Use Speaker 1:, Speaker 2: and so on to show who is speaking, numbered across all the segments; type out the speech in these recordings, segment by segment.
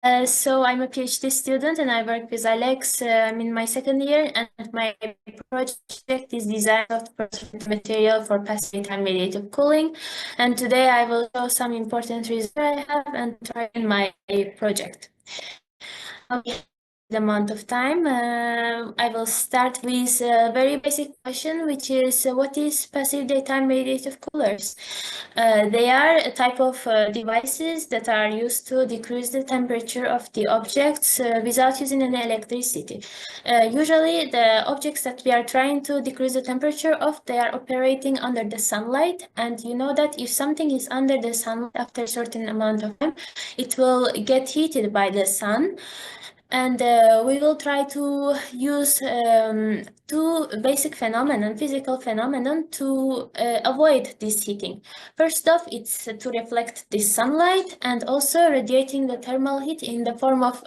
Speaker 1: So I'm a PhD student and I work with Alex. I'm in my second year, and my project is design of material for passive time radiative cooling. And today I will show some important results I have and try in my project. The amount of time, I will start with a very basic question, which is what is passive daytime radiative coolers? They are a type of devices that are used to decrease the temperature of the objects without using any electricity. Usually the objects that we are trying to decrease the temperature of, they are operating under the sunlight, and you know that if something is under the sun after a certain amount of time, it will get heated by the sun. And we will try to use two basic physical phenomenon to avoid this heating. First off, it's to reflect the sunlight and also radiating the thermal heat in the form of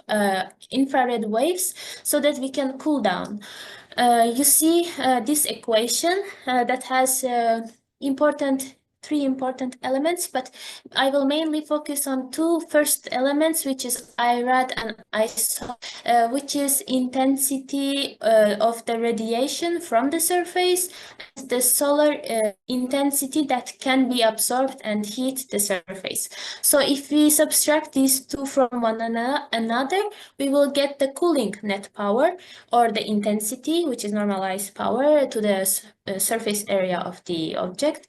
Speaker 1: infrared waves so that we can cool down. You see this equation that has three important elements, but I will mainly focus on two first elements, which is IRAD and ISO, which is intensity of the radiation from the surface, and the solar intensity that can be absorbed and heat the surface. So if we subtract these two from one another, we will get the cooling net power, or the intensity, which is normalized power to the surface area of the object.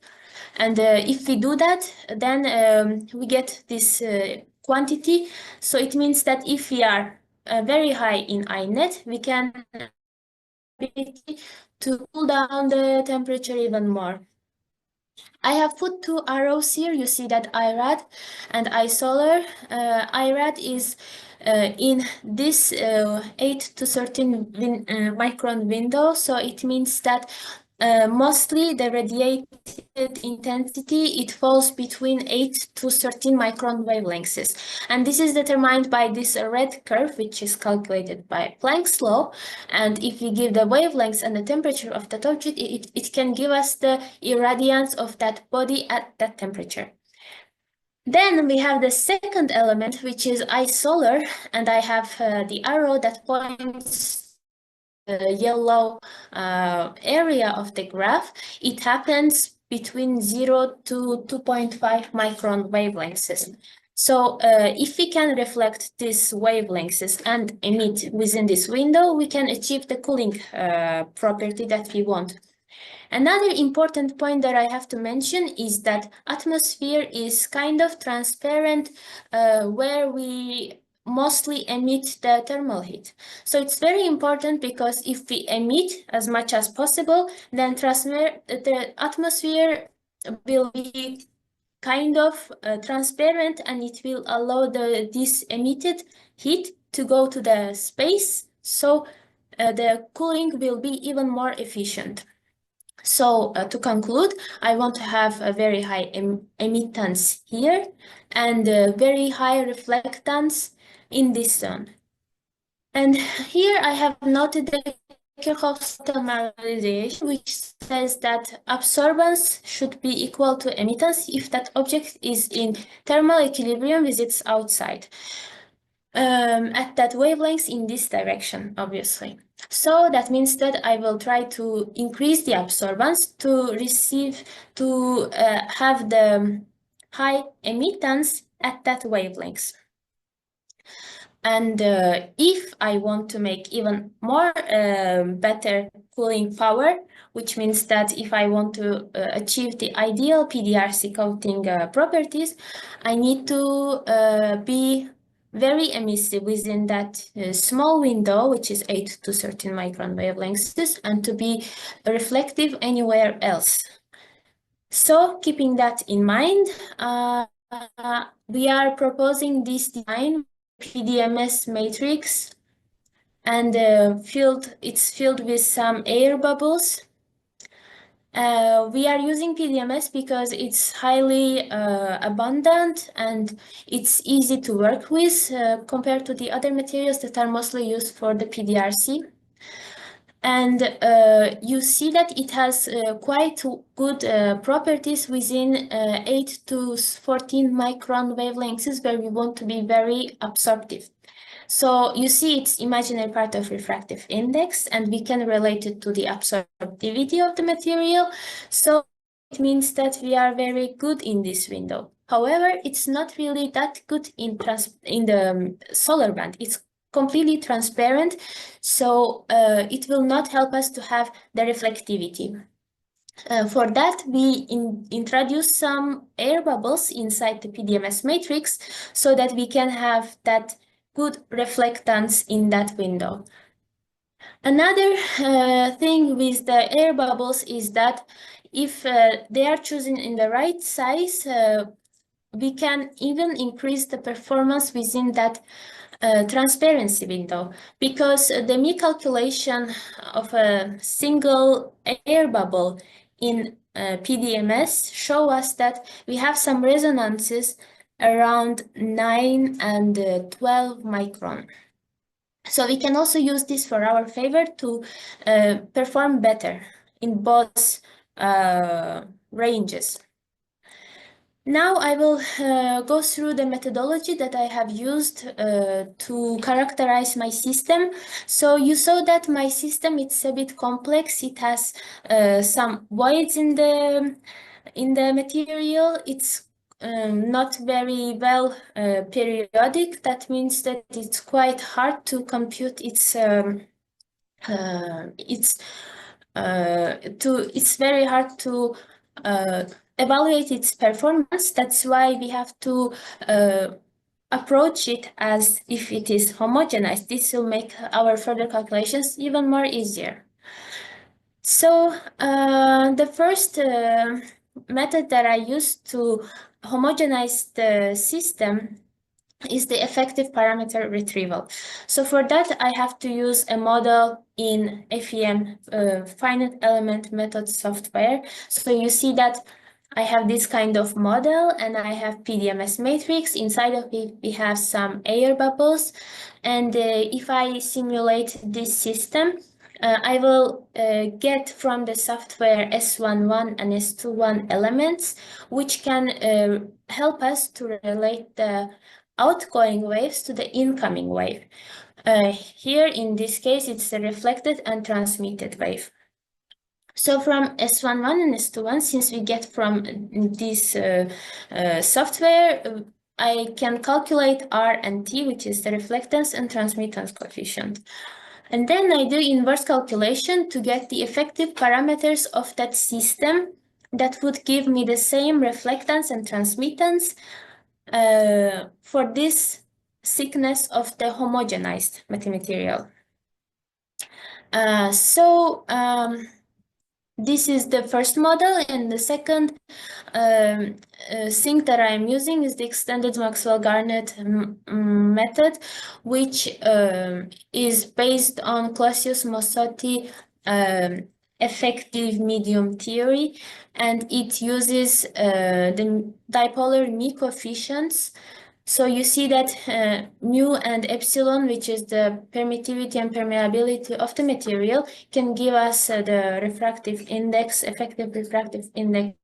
Speaker 1: And if we do that, then we get this quantity. So it means that if we are very high in INET, we can to cool down the temperature even more. I have put two arrows here. You see that IRAD and isolar. IRAD is in this 8 to 13 micron window. So it means that mostly the radiated intensity, it falls between 8 to 13 micron wavelengths. And this is determined by this red curve, which is calculated by Planck's law. And if we give the wavelengths and the temperature of that object, it can give us the irradiance of that body at that temperature. Then we have the second element, which is isolar, and I have the arrow that points the yellow area of the graph. It happens between 0 to 2.5 micron wavelengths. So if we can reflect these wavelengths and emit within this window, we can achieve the cooling property that we want. Another important point that I have to mention is that atmosphere is kind of transparent where we mostly emit the thermal heat. So it's very important, because if we emit as much as possible, then the atmosphere will be kind of transparent, and it will allow this emitted heat to go to the space. So the cooling will be even more efficient. So to conclude, I want to have a very high emittance here and very high reflectance in this zone. And here I have noted the Kirchhoff's thermalization, which says that absorbance should be equal to emittance if that object is in thermal equilibrium with its outside. At that wavelength in this direction, obviously. So that means that I will try to increase the absorbance to have the high emittance at that wavelength. And if I want to make even more better cooling power, which means that if I want to achieve the ideal PDRC coating properties, I need to be very emissive within that small window, which is 8 to 13 micron wavelengths, and to be reflective anywhere else. So keeping that in mind, we are proposing this design PDMS matrix, and it's filled with some air bubbles. We are using PDMS because it's highly abundant and it's easy to work with compared to the other materials that are mostly used for the PDRC. And you see that it has quite good properties within 8 to 14 micron wavelengths, where we want to be very absorptive. So you see it's imaginary part of refractive index, and we can relate it to the absorptivity of the material. So it means that we are very good in this window. However, it's not really that good in the solar band. It's completely transparent, so it will not help us to have the reflectivity. For that, we introduce some air bubbles inside the PDMS matrix so that we can have that good reflectance in that window. Another thing with the air bubbles is that if they are chosen in the right size, we can even increase the performance within that transparency window, because the me calculation of a single air bubble in PDMS show us that we have some resonances around 9 and 12 micron. So we can also use this for our favor to perform better in both ranges. Now I will go through the methodology that I have used to characterize my system. So you saw that my system, it's a bit complex. It has some voids in the material. It's not very well periodic. That means that it's quite hard to compute it's very hard to evaluate its performance. That's why we have to approach it as if it is homogenized. This will make our further calculations even more easier. So the first method that I used to homogenize the system is the effective parameter retrieval. So for that, I have to use a model in FEM, finite element method software. So you see that I have this kind of model, and I have PDMS matrix. Inside of it, we have some air bubbles. And if I simulate this system, I will get from the software S11 and S21 elements, which can help us to relate the outgoing waves to the incoming wave. Here, in this case, it's a reflected and transmitted wave. So from S11 and S21, since we get from this software, I can calculate R and T, which is the reflectance and transmittance coefficient. And then I do inverse calculation to get the effective parameters of that system that would give me the same reflectance and transmittance for this thickness of the homogenized metamaterial. This is the first model, and the second thing that I'm using is the extended Maxwell-Garnett method, which is based on Clausius-Mossotti effective medium theory, and it uses the dipolar me coefficients. So you see that mu and epsilon, which is the permittivity and permeability of the material, can give us the refractive index, effective refractive index.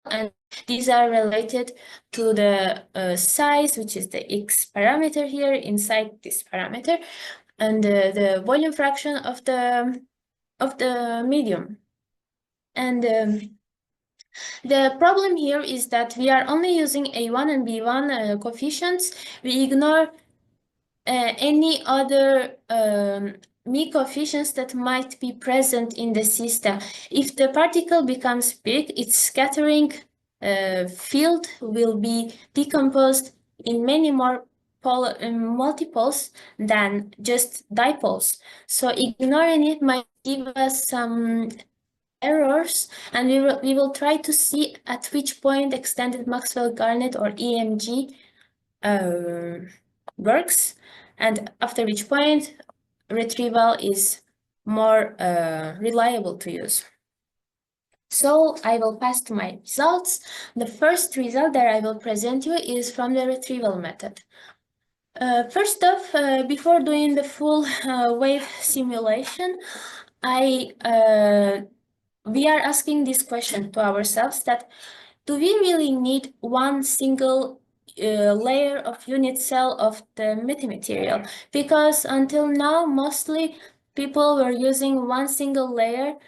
Speaker 1: And these are related to the size, which is the X parameter here inside this parameter, and the volume fraction of the medium. And the problem here is that we are only using A1 and B1 coefficients. We ignore any other me coefficients that might be present in the system. If the particle becomes big, its scattering field will be decomposed in many more multipoles than just dipoles. So ignoring it might give us some errors, and we will try to see at which point extended Maxwell-Garnett or EMG works, and after which point retrieval is more reliable to use. So I will pass to my results. The first result that I will present you is from the retrieval method. First off, before doing the full wave simulation, we are asking this question to ourselves that do we really need one single layer of unit cell of the metamaterial? Because until now, mostly people were using one single layer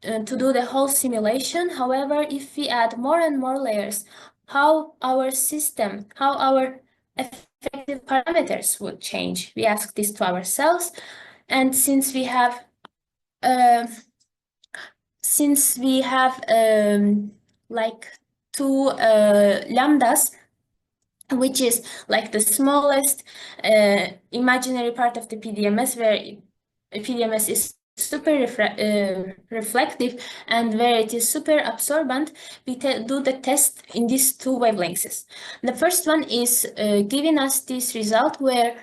Speaker 1: to do the whole simulation. However, if we add more and more layers, how our system, how our effective parameters would change? We ask this to ourselves, and since we have like two lambdas, which is like the smallest imaginary part of the PDMS, where PDMS is super reflective and where it is super absorbent, we do the test in these two wavelengths. The first one is giving us this result where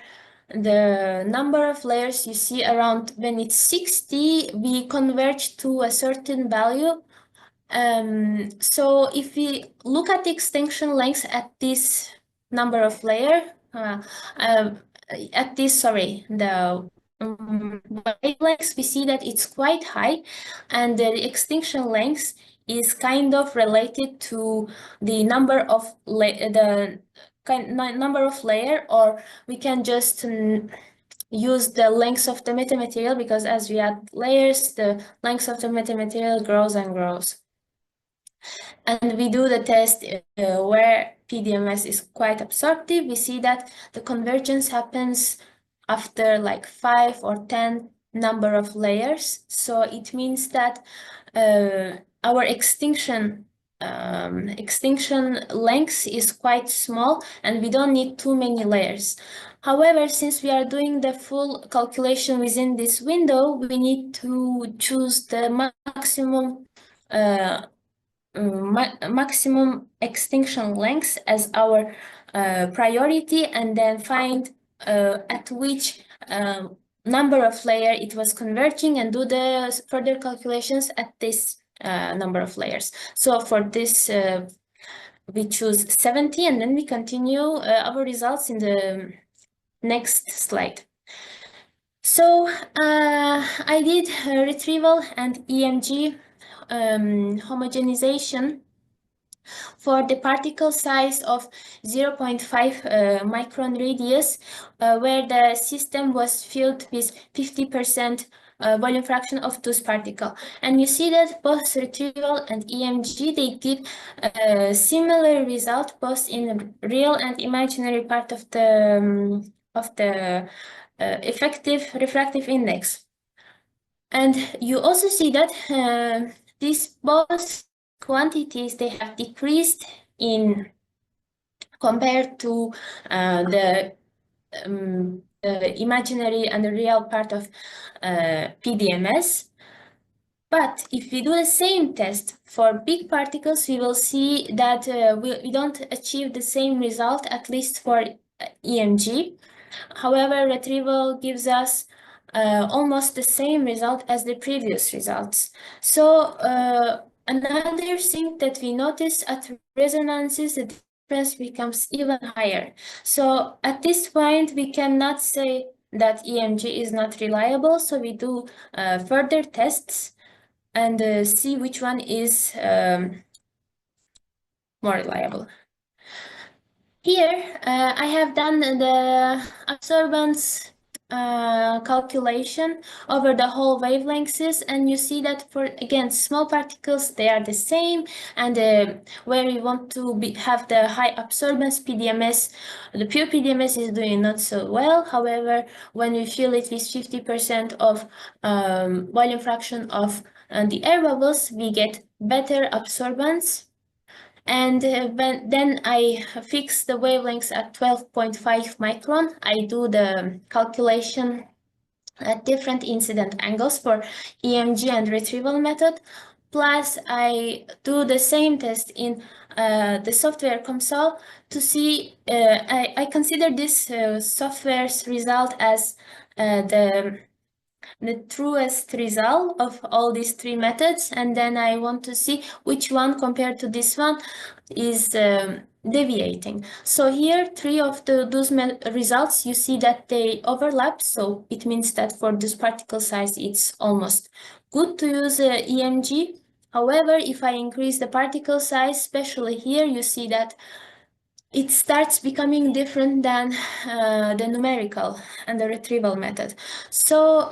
Speaker 1: the number of layers you see around when it's 60, we converge to a certain value. So if we look at the extinction length at this number of layer, the wavelengths, we see that it's quite high, and the extinction length is kind of related to the number of number of layer, or we can just use the length of the metamaterial, because as we add layers, the length of the metamaterial grows and grows. And we do the test where PDMS is quite absorptive. We see that the convergence happens after like 5 or 10 number of layers. So it means that our extinction length is quite small, and we don't need too many layers. However, since we are doing the full calculation within this window, we need to choose the maximum extinction length as our priority, and then find at which number of layer it was converging, and do the further calculations at this number of layers. So for this, we choose 70, and then we continue our results in the next slide. So I did retrieval and EMG homogenization for the particle size of 0.5 micron radius, where the system was filled with 50% volume fraction of those particles. And you see that both retrieval and EMG, they give a similar result both in real and imaginary part of the effective refractive index. And you also see that these both quantities, they have decreased in compared to the imaginary and the real part of PDMS. But if we do the same test for big particles, we will see that we don't achieve the same result, at least for EMG. However, retrieval gives us almost the same result as the previous results. So another thing that we notice at resonances, the difference becomes even higher. So at this point, we cannot say that EMG is not reliable. So we do further tests and see which one is more reliable. Here, I have done the absorbance calculation over the whole wavelengths, and you see that for, again, small particles, they are the same, and where we want to have the high absorbance PDMS, the pure PDMS is doing not so well. However, when we fill it with 50% of volume fraction of the air bubbles, we get better absorbance. And then I fix the wavelengths at 12.5 micron. I do the calculation at different incident angles for EMG and retrieval method. Plus, I do the same test in the software console to see, I consider this software's result as the truest result of all these three methods, and then I want to see which one compared to this one is deviating. So here, three of those results, you see that they overlap. So it means that for this particle size, it's almost good to use EMG. However, if I increase the particle size, especially here, you see that it starts becoming different than the numerical and the retrieval method. So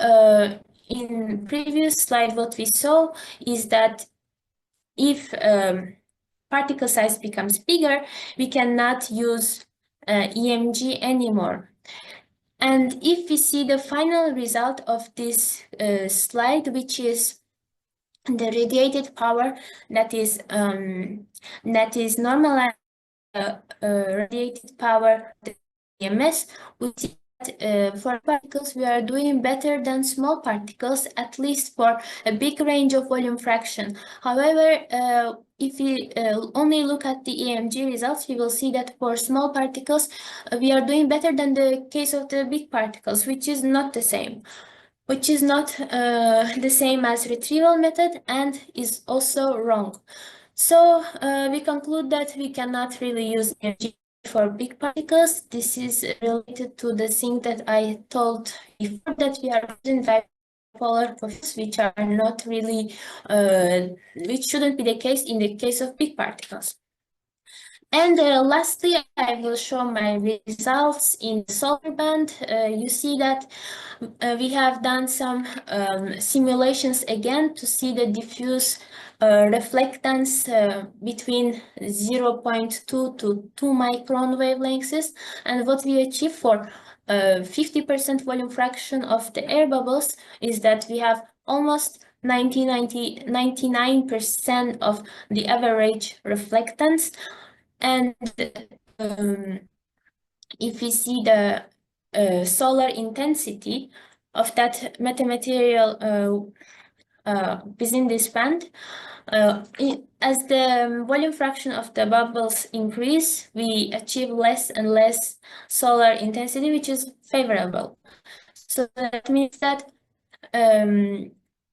Speaker 1: in previous slide, what we saw is that if particle size becomes bigger, we cannot use EMG anymore. And if we see the final result of this slide, which is the radiated power that is normalized radiated power, the EMS, we see that for particles we are doing better than small particles, at least for a big range of volume fraction. However, if we only look at the EMG results, we will see that for small particles we are doing better than the case of the big particles, which is not the same. Which is not the same as retrieval method and is also wrong. So we conclude that we cannot really use EMG for big particles. This is related to the thing that I told before, that we are using bipolar coefficients, which are not really, which shouldn't be the case in the case of big particles. And lastly, I will show my results in the solar band. You see that we have done some simulations again to see the diffuse reflectance between 0.2 to 2 micron wavelengths. And what we achieve for 50% volume fraction of the air bubbles is that we have almost 99% of the average reflectance. And if we see the solar intensity of that metamaterial within this band, as the volume fraction of the bubbles increase, we achieve less and less solar intensity, which is favorable. So that means that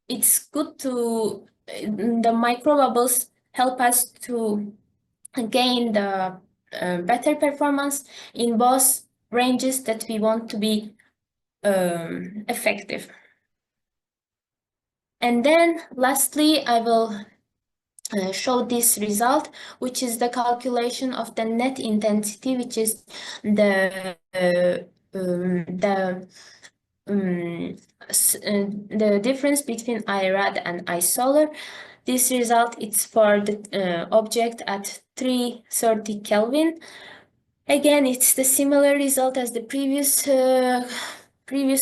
Speaker 1: it's good to, the microbubbles help us to gain the better performance in both ranges that we want to be effective. And then lastly, I will show this result, which is the calculation of the net intensity, which is the difference between IRAD and isolar. This result is for the object at 330 Kelvin. Again, it's the similar result as the previous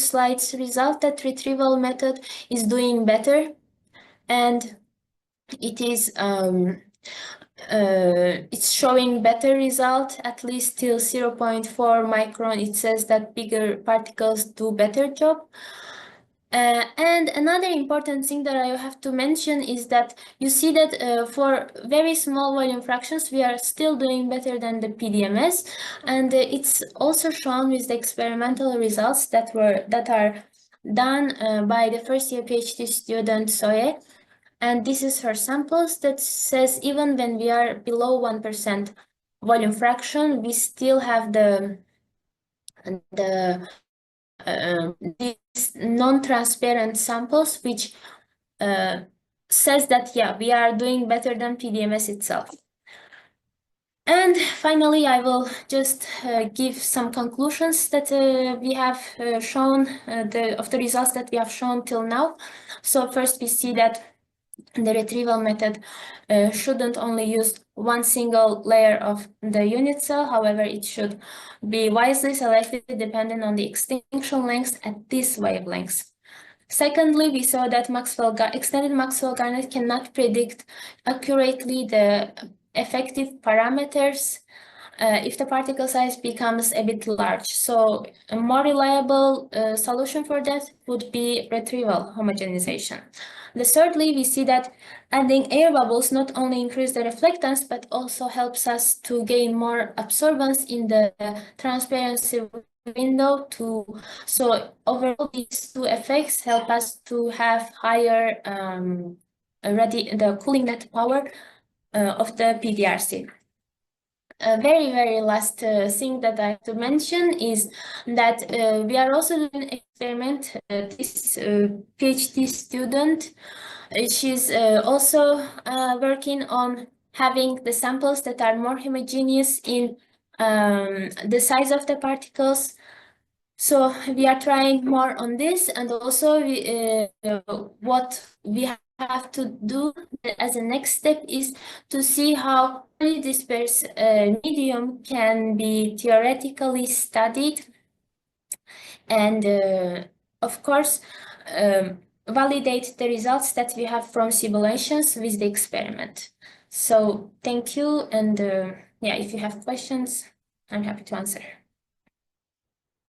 Speaker 1: slide's result, that retrieval method is doing better, and it is it's showing better result, at least till 0.4 micron. It says that bigger particles do better job. And another important thing that I have to mention is that you see that for very small volume fractions, we are still doing better than the PDMS, and it's also shown with the experimental results that are done by the first-year PhD student Soye, and this is her samples that says even when we are below 1% volume fraction, we still have these non-transparent samples, which says that, yeah, we are doing better than PDMS itself. And finally, I will just give some conclusions that we have shown, of the results that we have shown till now. So first, we see that the retrieval method shouldn't only use one single layer of the unit cell. However, it should be wisely selected depending on the extinction length at these wavelengths. Secondly, we saw that extended Maxwell-Garnett cannot predict accurately the effective parameters if the particle size becomes a bit large. So a more reliable solution for that would be retrieval homogenization. Thirdly, we see that adding air bubbles not only increase the reflectance, but also helps us to gain more absorbance in the transparency window. So overall, these two effects help us to have higher the cooling net power of the PDRC. A very last thing that I have to mention is that we are also doing an experiment. This PhD student, she's also working on having the samples that are more homogeneous in the size of the particles. So we are trying more on this, and also what we have to do as a next step is to see how highly dispersed medium can be theoretically studied, and of course validate the results that we have from simulations with the experiment. So thank you, and yeah, if you have questions, I'm happy to answer.